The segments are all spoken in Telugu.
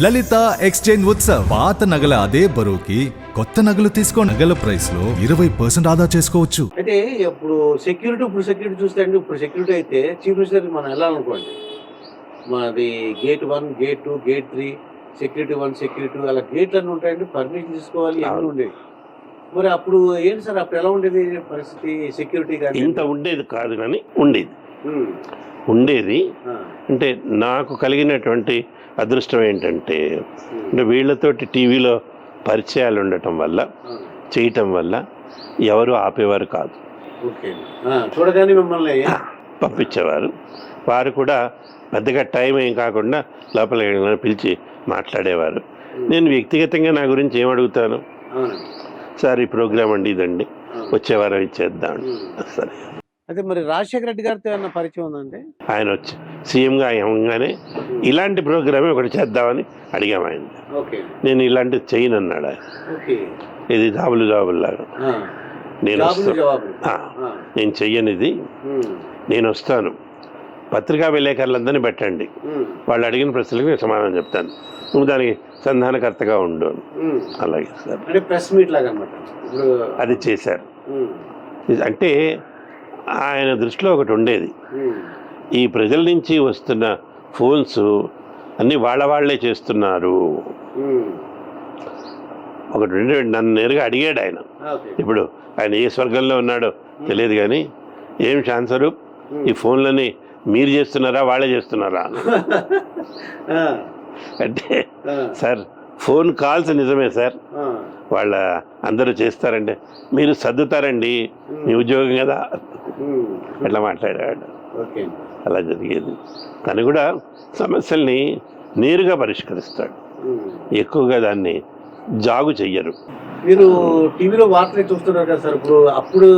లలిత ఎక్స్చేంజ్ ఉత్సవ్. పాత నగల అదే బరువుకి కొత్త నగలు తీసుకో. నగల ప్రైస్ లో 20% ఆదా చేసుకోవచ్చు. అయితే ఇప్పుడు సెక్యూరిటీ చూస్తే అండి, ఇప్పుడు సెక్యూరిటీ అయితే చీఫ్ మినిస్టర్ మనం వెళ్ళాలనుకోండి, మాది gate 1, gate 2, gate 3, security 1, security 2 అలా గేట్లు అన్నీ ఉంటాయండి. పర్మిషన్ తీసుకోవాలి, ఎన్ని ఉండేవి. మరి అప్పుడు ఏంటి సార్, అప్పుడు ఎలా ఉండేది పరిస్థితి సెక్యూరిటీ కానీ? ఇంత ఉండేది కాదు కానీ ఉండేది. అంటే నాకు కలిగినటువంటి అదృష్టం ఏంటంటే, అంటే వీళ్ళతోటి టీవీలో పరిచయాలు ఉండటం వల్ల, చేయటం వల్ల ఎవరు ఆపేవారు కాదు. చూడగానే మిమ్మల్ని పంపించేవారు. వారు కూడా పెద్దగా టైం ఏం కాకుండా లోపల పిలిచి మాట్లాడేవారు. నేను వ్యక్తిగతంగా నా గురించి ఏం అడుగుతాను, సార్ ఈ ప్రోగ్రామ్ అండి ఇదండి, వచ్చే వారం ఇచ్చేద్దాం. సరే. అయితే మరి రాజశేఖర రెడ్డి గారితో ఏమన్నా పరిచయం ఉందండి? ఆయన వచ్చి సీఎంగా అయ్యంగానే ఇలాంటి ప్రోగ్రామే ఒకటి చేద్దామని అడిగాము ఆయన. నేను ఇలాంటిది చేయను అన్నాడు ఆయన. ఇది జాబులాగా నేను నేను చెయ్యనిది, నేను వస్తాను, పత్రికా విలేకరులందరినీ పెట్టండి, వాళ్ళు అడిగిన ప్రశ్నలకు నేను సమాధానం చెప్తాను, నువ్వు దానికి సంధానకర్తగా ఉండు. అలాగే సార్, ప్రెస్ మీట్ లాగా అన్నమాట. అది చేశారు. అంటే ఆయన దృష్టిలో ఒకటి ఉండేది, ఈ ప్రజల నుంచి వస్తున్న ఫోన్స్ అన్నీ వాళ్లే చేస్తున్నారు. ఒకటి నన్ను నేరుగా అడిగాడు ఆయన. ఇప్పుడు ఆయన ఏ స్వర్గంలో ఉన్నాడో తెలియదు కానీ, ఏం ఛాన్సరు, ఈ ఫోన్లని మీరు చేస్తున్నారా వాళ్ళే చేస్తున్నారా అంటే, సార్ ఫోన్ కాల్స్ నిజమే సార్, వాళ్ళ అందరూ చేస్తారంటే మీరు సర్దుతారండి, మీ ఉద్యోగం కదా, అట్లా మాట్లాడాడు. అలా జరిగేది. తను కూడా సమస్యల్ని నేరుగా పరిష్కరిస్తాడు, ఎక్కువగా దాన్ని జాగు చెయ్యరు. మీరు టీవీలో వార్తలు చూస్తున్నారు కదా సార్, అప్పుడు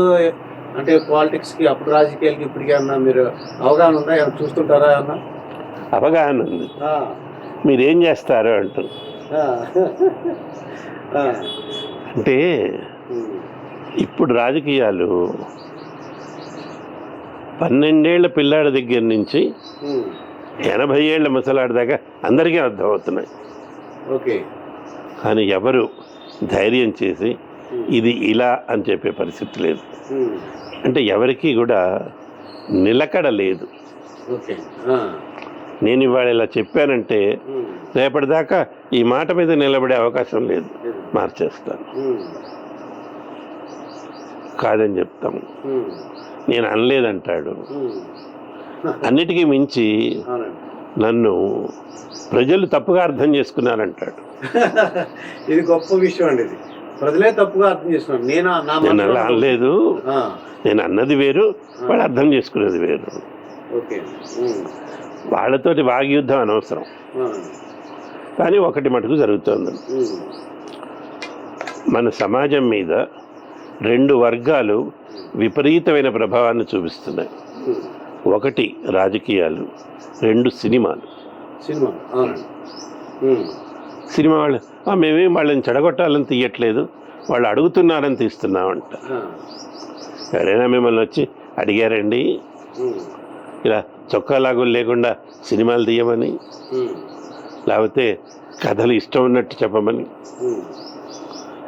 అంటే పాలిటిక్స్కి, అప్పుడు రాజకీయాలకి ఇప్పటికీ అన్నా మీరు అవగాహన ఉందా? ఏమైనా చూస్తుంటారా అన్న? అవగాహన ఉంది. మీరేం చేస్తారు అంటారు. అంటే ఇప్పుడు రాజకీయాలు 12 ఏళ్ల పిల్లాడి దగ్గర నుంచి 80 ఏళ్ల ముసలాడి దాకా అందరికీ అర్థమవుతున్నాయి. కానీ ఎవరు ధైర్యం చేసి ఇది ఇలా అని చెప్పే పరిస్థితి లేదు. అంటే ఎవరికి కూడా నిలకడ లేదు. నేను ఇవాళ ఇలా చెప్పానంటే రేపటిదాకా ఈ మాట మీద నిలబడే అవకాశం లేదు, మార్చేస్తాను, కాదని చెప్తాము. నేను అనలేదంటాడు. అన్నిటికీ మించి నన్ను ప్రజలు తప్పుగా అర్థం చేసుకున్నారంటాడు. ఇది గొప్ప విషయం అండి. ఇది ప్రజలే తప్పుగా అర్థం చేసుకున్నారు. నేను అలా అనలేదు, నేను అన్నది వేరు, వాళ్ళు అర్థం చేసుకునేది వేరు. వాళ్ళతోటి వాగ్యుద్ధం అనవసరం. కానీ ఒకటి మటుకు జరుగుతుంది, మన సమాజం మీద 2 వర్గాలు విపరీతమైన ప్రభావాన్ని చూపిస్తున్నాయి. ఒకటి రాజకీయాలు, 2 సినిమాలు. సినిమా వాళ్ళు మేమేం వాళ్ళని చెడగొట్టాలని తీయట్లేదు, వాళ్ళు అడుగుతున్నారని తీస్తున్నామంట. ఎవరైనా మిమ్మల్ని వచ్చి అడిగారండి ఇలా చొక్కా లాగులు లేకుండా సినిమాలు తీయమని, లేకపోతే కథలు ఇష్టం ఉన్నట్టు చెప్పమని?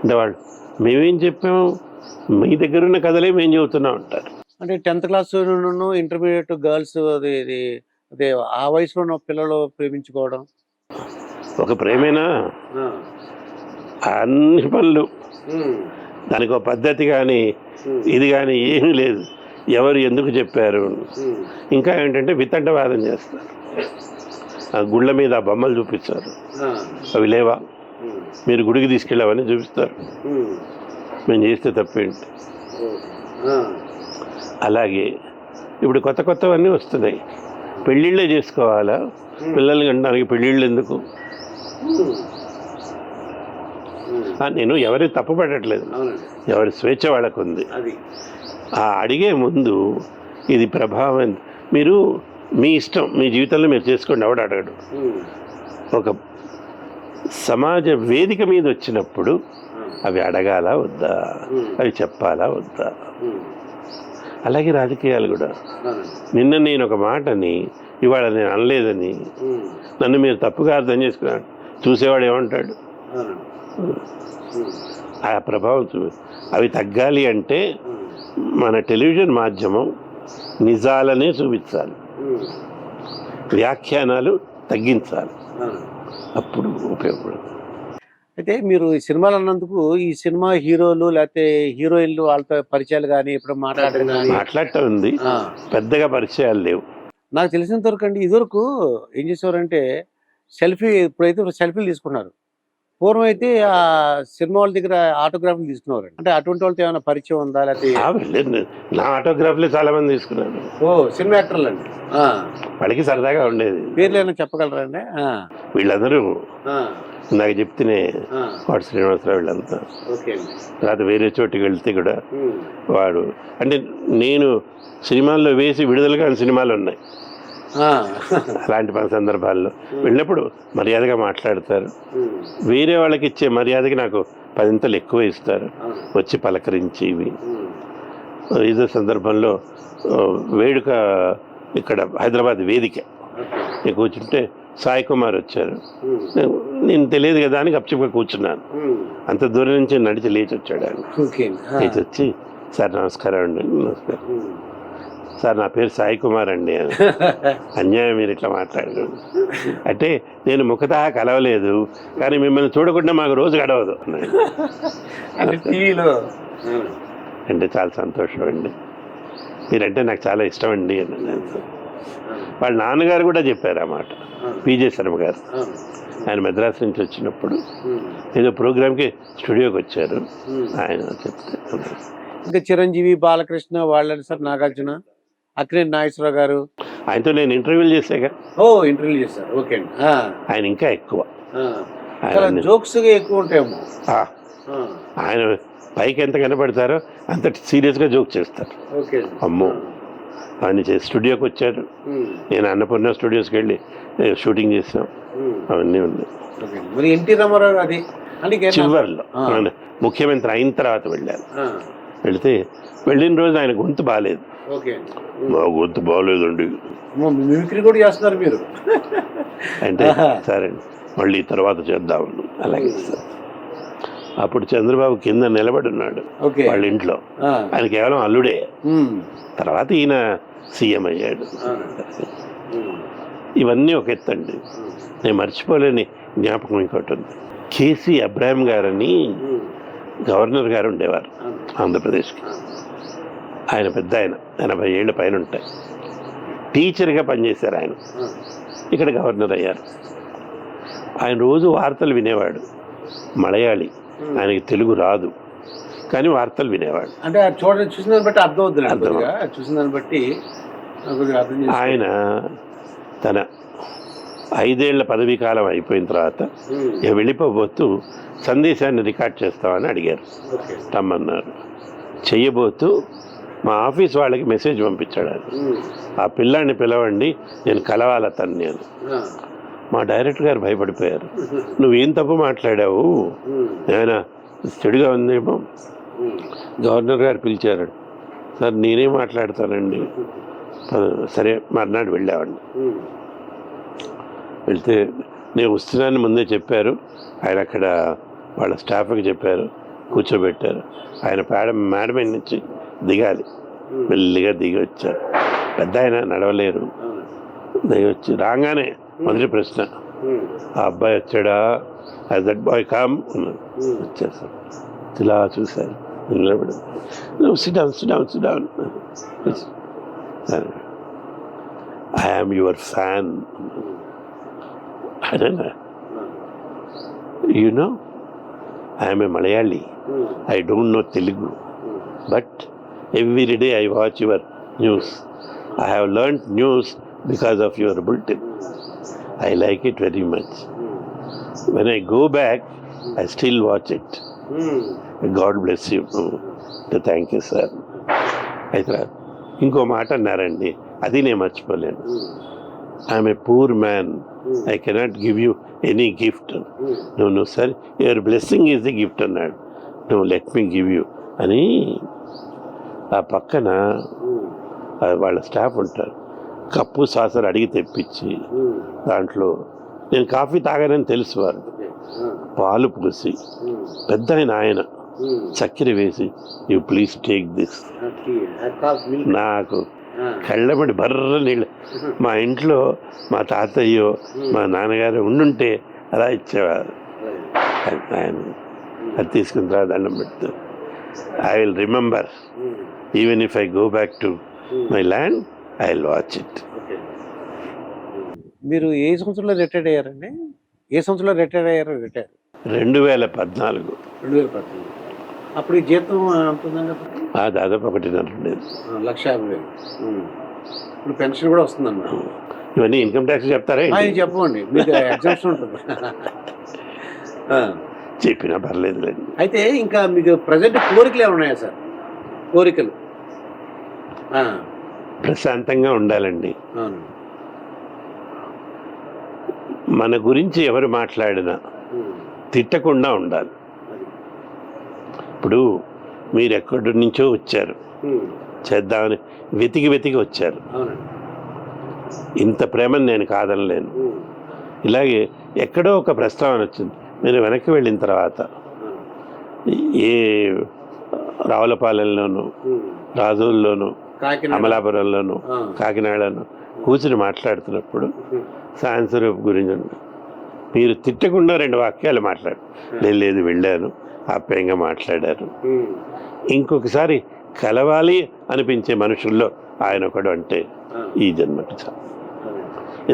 అంటే వాళ్ళు మేమేం చెప్పాము, మీ దగ్గర ఉన్న కథలే మేము చెబుతున్నాం అంటారు. అంటే 10th క్లాస్ ఇంటర్మీడియట్ గర్ల్స్ అదే ఆ వయసులో ఉన్న పిల్లలు ప్రేమించుకోవడం ఒక ప్రేమేనా? అన్ని పనులు, దానికి ఒక పద్ధతి కానీ ఇది కానీ ఏమీ లేదు. ఎవరు ఎందుకు చెప్పారు? ఇంకా ఏంటంటే వితండవాదం చేస్తారు. ఆ గుళ్ళ మీద ఆ బొమ్మలు చూపిస్తారు, అవి లేవా, మీరు గుడికి తీసుకెళ్ళావని చూపిస్తారు. మేము చేస్తే తప్పేంటి? అలాగే ఇప్పుడు కొత్తవన్నీ వస్తున్నాయి. పెళ్ళిళ్ళే చేసుకోవాలా, పిల్లల్ని కంటానికి పెళ్ళిళ్ళు ఎందుకు? నేను ఎవరి తప్పు పడట్లేదు, ఎవరి స్వేచ్ఛ వాళ్ళకు ఉంది. ఆ అడిగే ముందు ఇది ప్రభావం, మీరు మీ ఇష్టం, మీ జీవితంలో మీరు చేసుకోండి, ఎవడు అడగడు. ఒక సమాజ వేదిక మీద వచ్చినప్పుడు అవి అడగాలా వద్దా, అవి చెప్పాలా వద్దా? అలాగే రాజకీయాలు కూడా. నిన్న నేను ఒక మాటని ఇవాళ నేను అనలేదని నన్ను మీరు తప్పుగా అర్థం చేసుకున్నాను. చూసేవాడు ఏమంటాడు? ఆ ప్రభావం అవి తగ్గాలి అంటే మన టెలివిజన్ మాధ్యమం నిజాలనే చూపించాలి, వ్యాఖ్యానాలు తగ్గించాలి, అప్పుడు ఉపయోగపడుతుంది. అయితే మీరు ఈ సినిమాలు అన్నందుకు ఈ సినిమా హీరోలు లేకపోతే హీరోయిన్లు వాళ్ళతో పరిచయాలు కానీ ఇప్పుడు మాట్లాడడం కానీ మాట్లాడటం ఉంది, పెద్దగా పరిచయాలు లేవు. నాకు తెలిసినంత వరకు అండి ఇదివరకు ఏం చేసేవారంటే ఇప్పుడైతే సెల్ఫీలు తీసుకున్నారు. పూర్వం అయితే ఆ సినిమా వాళ్ళ దగ్గర ఆటోగ్రాఫ్లు తీసుకున్నారు. అంటే అటువంటి వాళ్ళతో ఏమైనా పరిచయం ఉందా లేకపోతే? నా ఆటోగ్రాఫ్లే చాలా మంది తీసుకున్నాను. సినిమా యాక్టర్లు అండి, వాళ్ళకి సరదాగా ఉండేది. పేర్లు ఏమైనా చెప్పగలరా అండి? వీళ్ళందరూ నాకు చెప్తేనే వాడు శ్రీనివాసరావు వీళ్ళంతా. తర్వాత వేరే చోటుకి వెళ్తే కూడా వాడు అంటే నేను సినిమాల్లో వేసి విడుదల కాని సినిమాలు ఉన్నాయి. అలాంటి సందర్భాల్లో వెళ్ళినప్పుడు మర్యాదగా మాట్లాడతారు. వేరే వాళ్ళకి ఇచ్చే మర్యాదకి నాకు 10 ఎక్కువ ఇస్తారు, వచ్చి పలకరించి. ఇదే సందర్భంలో వేడుక ఇక్కడ హైదరాబాద్ వేదిక నేను కూర్చుంటే సాయి కుమార్ వచ్చారు. నేను తెలియదు కదా అని గప్చిప్గా కూర్చున్నాను. అంత దూరం నుంచి నడిచి లేచి వచ్చాడు ఆయన. లేచి వచ్చి సార్ నమస్కారం అండి. నమస్కారం సార్, నా పేరు సాయి కుమార్ అండి అని. అన్యాయం మీరు ఇట్లా మాట్లాడారు అంటే నేను ముఖతా కలవలేదు, కానీ మిమ్మల్ని చూడకుండా మాకు రోజు గడవదు అంటే చాలా సంతోషం అండి, మీరంటే నాకు చాలా ఇష్టం అండి అని. వాళ్ళ నాన్నగారు కూడా చెప్పారు ఆ మాట, పిజే శర్మ గారు. ఆయన మద్రాసు నుంచి వచ్చినప్పుడు ఏదో ప్రోగ్రామ్కి స్టూడియోకి వచ్చారు. ఆయన చెప్తే ఇంకా చిరంజీవి, బాలకృష్ణ వాళ్ళని సార్, నాగార్జున, అక్కినేని నాగేశ్వరరావు గారు, ఆయనతో నేను ఇంటర్వ్యూలు చేశాక. ఇంటర్వ్యూ చేశారు. ఓకే అండి. ఆయన ఇంకా ఎక్కువ జోక్స్ ఎక్కువ ఉంటాయేమో. ఆయన పైకి ఎంత కనపడతారో అంత సీరియస్గా జోక్ చేస్తారు. అమ్మో ఆయన స్టూడియోకి వచ్చారు. నేను అన్నపూర్ణ స్టూడియోస్కి వెళ్ళి షూటింగ్ చేసాం, అవన్నీ ఉన్నాయి. మరి ఎన్టీ రామారావు అది చివరిలో ముఖ్యమంత్రి అయిన తర్వాత వెళ్ళాను. వెళితే వెళ్ళిన రోజు ఆయన గొంతు బాగాలేదు. మా గొంతు బాగోలేదండి, మిమిక్రీ కూడా చేస్తున్నారు మీరు అంటే సరే మళ్ళీ తర్వాత చేద్దాం. అలాగే సార్. అప్పుడు చంద్రబాబు కింద నిలబడి ఉన్నాడు వాళ్ళ ఇంట్లో. ఆయన కేవలం అల్లుడే. తర్వాత ఈయన సీఎం అయ్యాడు. ఇవన్నీ ఒక ఎత్తండి. నేను మర్చిపోలేని జ్ఞాపకం ఇంకోటి ఉంది. కేసీ అబ్రాహిం గారని గవర్నర్ గారు ఉండేవారు ఆంధ్రప్రదేశ్కి. ఆయన పెద్ద ఆయన, 80 ఏళ్ళ పైన ఉంటాయి. టీచర్గా పనిచేశారు ఆయన. ఇక్కడ గవర్నర్ అయ్యారు. ఆయన రోజు వార్తలు వినేవాడు. మలయాళీ, ఆయనకి తెలుగు రాదు, కానీ వార్తలు వినేవాడు. అంటే చూసిన దాన్ని బట్టి అర్థం అవుతుంది. చూసిన దాన్ని బట్టి ఆయన తన 5 ఏళ్ల పదవీ కాలం అయిపోయిన తర్వాత వెళ్ళిపోబోతూ సందేశాన్ని రికార్డ్ చేస్తామని అడిగారు, రమ్మన్నారు. చెయ్యబోతూ మా ఆఫీస్ వాళ్ళకి మెసేజ్ పంపించాడు ఆయన, ఆ పిల్లాన్ని పిలవండి, నేను కలవాలి అతన్ని అని. మా డైరెక్టర్ గారు భయపడిపోయారు. నువ్వేం తప్పు మాట్లాడావు, ఏమైనా చెడుగా ఉందేమో. గవర్నర్ గారు పిలిచారు. సార్ నేనేం మాట్లాడతానండి. సరే మర్నాడు వెళ్ళామండి. వెళ్తే నేను వస్తున్నానని ముందే చెప్పారు. ఆయన అక్కడ వాళ్ళ స్టాఫ్కి చెప్పారు, కూర్చోబెట్టారు. ఆయన మేడం నుంచి దిగాలి. మెల్లిగా దిగి వచ్చారు. పెద్ద ఆయన నడవలేరు. దిగి వచ్చి రాగానే మొదటి ప్రశ్న, ఆ అబ్బాయి వచ్చాడా? యాజ్ దట్ బాయ్ కామ్ వచ్చేసారు. ఇలా చూశారు, నిలబడి sit down I am your fan. You know, I am a Malayali. I don't know Telugu. But every day I watch your news. I have learnt news because of your bulletin. I like it very much. When I go back, I still watch it. God bless you. Thank you, sir. అయితే ఇంకో మాట అన్నారండి, అది నేను మర్చిపోలేను. I'm a poor man, I cannot give you any gift. నువ్వు sir your blessing is the gift అన్నాడు. నువ్వు లెట్ మీ గివ్ యూ అని. ఆ పక్కన వాళ్ళ స్టాఫ్ ఉంటారు, కప్పు సాసర్ అడిగి తెప్పించి దాంట్లో నేను కాఫీ తాగానని తెలుసు వారు. ఓకే. పాలు పోసి పెద్ద ఆయన చక్కెర వేసి యూ ప్లీజ్ టేక్ దిస్, నాకు కళ్ళబడి బర్ర నీళ్ళు. మా ఇంట్లో మా తాతయ్యో మా నాన్నగారు ఉండుంటే అలా ఇచ్చేవారు. ఆయన అది తీసుకున్న తర్వాత దండం పెడుతూ I will remember even if I go back to my land I will watch it. మీరు ఏ సంవత్సరంలో రిటైర్డ్ అయ్యారండి? ఏ సంవత్సరంలో రిటైర్ అయ్యారు? 2014. 2014. అప్పుడు ఈ జీతం ఉంటుందండి? దాదాపు 1.5 ఉండేది. 1,50,000. ఇప్పుడు పెన్షన్ కూడా వస్తుందన్నమాట. ఇవన్నీ ఇన్కమ్ ట్యాక్స్ చెప్తారా? చెప్పండి, మీకు ఎగ్జామ్షన్ ఉంటుంది. చెప్పినా పర్లేదులేండి. అయితే ఇంకా మీకు ప్రజెంట్ కోరికలు ఏమి ఉన్నాయా సార్? కోరికలు ప్రశాంతంగా ఉండాలండి. అవును. మన గురించి ఎవరు మాట్లాడినా తిట్టకుండా ఉండాలి. ఇప్పుడు మీరు ఎక్కడి నుంచో వచ్చారు, చేద్దామని వెతికి వచ్చారు. అవునండి. ఇంత ప్రేమను నేను కాదనలేను. ఇలాగే ఎక్కడో ఒక ప్రస్తావన వచ్చింది, మీరు వెనక్కి వెళ్ళిన తర్వాత ఏ రావులపాలెంలోనూ, రాజోల్లోనూ, అమలాపురంలోనూ, కాకినాడలోనూ కూర్చుని మాట్లాడుతున్నప్పుడు సైన్స్ రూప్ గురించి మీరు తిట్టకుండా 2 వాక్యాలు మాట్లాడు. లేదు వెళ్ళాను, ఆప్యాయంగా మాట్లాడారు. ఇంకొకసారి కలవాలి అనిపించే మనుషుల్లో ఆయన ఒకడు అంటే ఈ జన్మకి చాలు.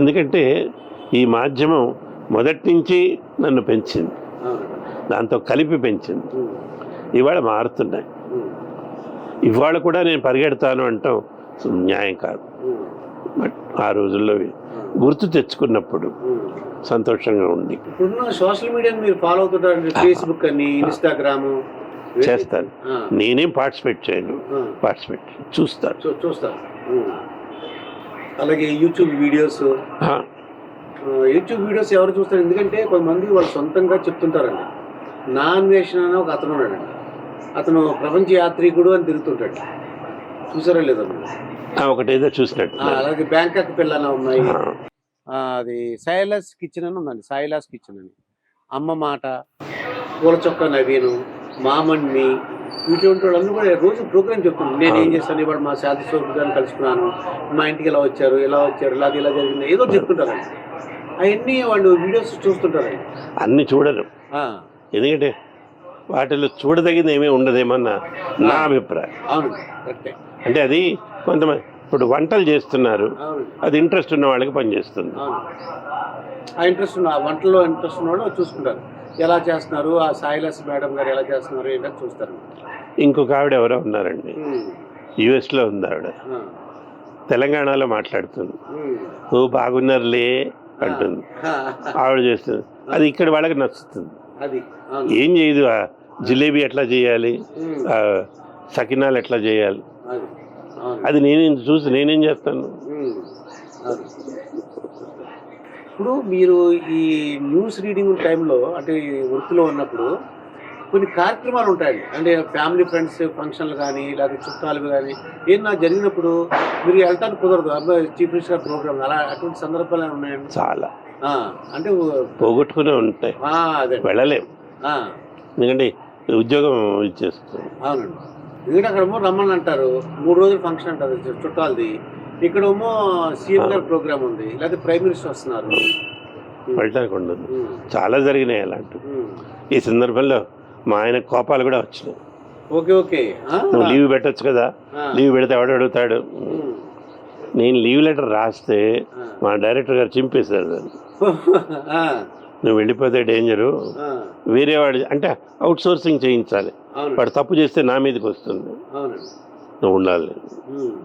ఎందుకంటే ఈ మాధ్యమం మొదటి నుంచి నన్ను పెంచింది, దాంతో కలిపి పెంచింది. ఇవాళ మారుతున్నాయి. ఇవాళ కూడా నేను పరిగెడతాను అంటాం న్యాయం కాదు. బట్ ఆ రోజుల్లో గుర్తు తెచ్చుకున్నప్పుడు సంతోషంగా ఉంది. ఇప్పుడున్న సోషల్ మీడియాని మీరు ఫాలో అవుతుంటారండి? ఫేస్బుక్ అని, ఇన్స్టాగ్రామ్ చేస్తాను. నేనేం పార్టిసిపేట్ చేయను, చూస్తాను. అలాగే యూట్యూబ్ వీడియోస్ ఎవరు చూస్తారు? ఎందుకంటే కొంతమంది వాళ్ళు సొంతంగా చెప్తుంటారండి. నా అన్వేషణ అని ఒక అతను ఉన్నాడండి, అతను ప్రపంచ యాత్రికుడు అని తిరుగుతుంటాడు. చూసారా లేదా? ఒకటేదో చూసినట్టు. అలాగే బ్యాంకాక్ పిల్లలు ఉన్నాయి. అది సైలాస్ కిచెన్ అని ఉందండి, సైలాస్ కిచెన్ అని. అమ్మ మాట, పూల చొక్క నవీను, మామన్ని, ఇటువంటి వాళ్ళందరూ కూడా రోజు ప్రోగ్రామ్ చెప్తున్నాను. నేను ఏం చేస్తాను, ఇవాళ మా శాంతి స్వరూప్ గారిని కలుసుకున్నాను, మా ఇంటికి ఇలా వచ్చారు, ఇలా జరిగింది, ఏదో చెప్తుంటారండి. అవన్నీ వాళ్ళు వీడియోస్ చూస్తుంటారండి. అన్ని చూడరు, ఎందుకంటే వాటిలో చూడదగింది ఏమీ ఉండదేమన్న నా అభిప్రాయం. అవును, కరెక్టే. అంటే అది కొంతమంది ఇప్పుడు వంటలు చేస్తున్నారు, అది ఇంట్రెస్ట్ ఉన్న వాళ్ళకి పనిచేస్తుంది. ఆ ఇంట్రెస్ట్ ఉన్న వంటలో ఇంట్రెస్ట్ ఉన్న వాళ్ళు చూసుకుంటారు, ఎలా చేస్తున్నారు, ఆ సాయిలాస్ మేడం గారు ఎలా చేస్తున్నారు ఏంటని చూస్తారు. ఇంకొక ఆవిడ ఎవరో ఉన్నారండి, యుఎస్లో ఉంది ఆవిడ, తెలంగాణలో మాట్లాడుతుంది. ఓ బాగున్నారులే అంటుంది, ఆవిడ చేస్తుంది. అది ఇక్కడ వాళ్ళకి నచ్చుతుంది. ఏం చేయదు, జిలేబీ ఎట్లా చేయాలి, సకినాలు ఎట్లా చేయాలి, అది నేనేం చేస్తాను. ఇప్పుడు మీరు ఈ న్యూస్ రీడింగ్ టైంలో, అంటే వృత్తిలో ఉన్నప్పుడు కొన్ని కార్యక్రమాలు ఉంటాయండి, అంటే ఫ్యామిలీ ఫ్రెండ్స్ ఫంక్షన్లు కానీ, లేకపోతే చుట్టాలు కానీ ఏదైనా జరిగినప్పుడు మీరు వెళ్ళటానికి కుదరదు. అబ్బాయి చీఫ్ మినిస్టర్ ప్రోగ్రామ్, అలా అటువంటి సందర్భాలు ఉన్నాయండి? చాలా, అంటే పోగొట్టుకునే ఉంటాయి, అదే వెళ్ళలేము. ఎందుకంటే ఉద్యోగం ఇచ్చేస్తుంది. అవునండి. ఎందుకంటే అక్కడేమో రమ్మని అంటారు, 3 రోజులు ఫంక్షన్ అంటారు చుట్టాలది. ఇక్కడేమో సీఎం గారి ప్రోగ్రామ్ ఉంది, లేకపోతే ప్రైమ్ మినిస్టర్ వస్తున్నారు, వెళ్ళడానికి ఉండదు. చాలా జరిగినాయి అలాంటివి. ఈ సందర్భంలో మా ఆయన కోపాలు కూడా వచ్చినాయి. ఓకే, నువ్వు లీవ్ పెట్టచ్చు కదా, లీవ్ పెడితే ఎవడు అడుగుతాడు. నేను లీవ్ లెటర్ రాస్తే మా డైరెక్టర్ గారు చింపేశారు. నువ్వు వెళ్ళిపోతే డేంజరు, వేరే వాడు అంటే అవుట్ సోర్సింగ్ చేయించాలి, వాడు తప్పు చేస్తే నా మీదకి వస్తుంది, నువ్వు ఉండాలి.